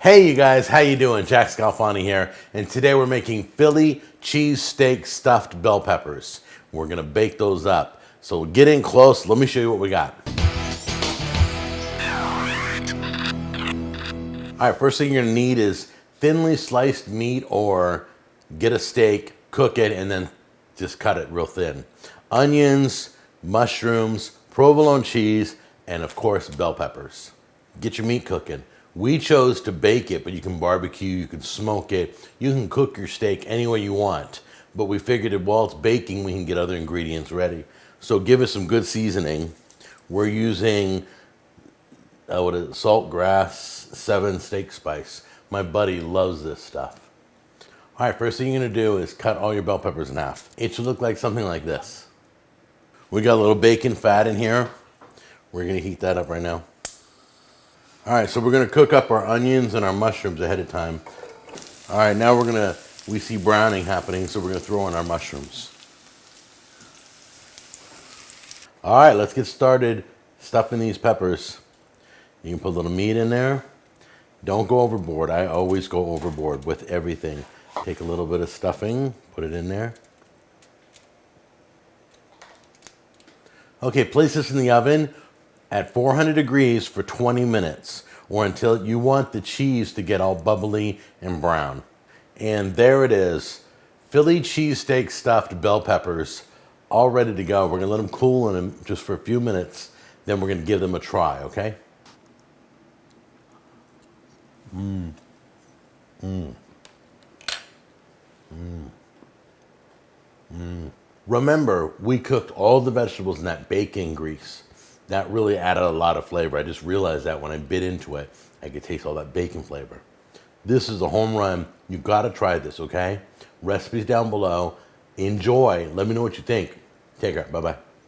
Hey you guys, how you doing? Jack Scalfani here, and today we're making Philly cheesesteak stuffed bell peppers. We're gonna bake those up. So get in close, let me show you what we got. All right, first thing you're gonna need is thinly sliced meat, or get a steak, cook it, and then just cut it real thin. Onions, mushrooms, provolone cheese, and of course, bell peppers. Get your meat cooking. We chose to bake it, but you can barbecue, you can smoke it, you can cook your steak any way you want. But we figured that while it's baking, we can get other ingredients ready. So give it some good seasoning. We're using salt, grass, 7 steak spice. My buddy loves this stuff. All right, first thing you're gonna do is cut all your bell peppers in half. It should look like something like this. We got a little bacon fat in here. We're gonna heat that up right now. All right, so we're gonna cook up our onions and our mushrooms ahead of time. All right, now we see browning happening, so we're gonna throw in our mushrooms. All right, let's get started stuffing these peppers. You can put a little meat in there. Don't go overboard. I always go overboard with everything. Take a little bit of stuffing, put it in there. Okay, place this in the oven at 400 degrees for 20 minutes, or until you want the cheese to get all bubbly and brown. And there it is, Philly cheesesteak stuffed bell peppers, all ready to go. We're gonna let them cool in them just for a few minutes, then we're gonna give them a try, okay? Remember, we cooked all the vegetables in that bacon grease. That really added a lot of flavor. I just realized that when I bit into it, I could taste all that bacon flavor. This is a home run. You've got to try this, okay? Recipes down below. Enjoy. Let me know what you think. Take care. Bye-bye.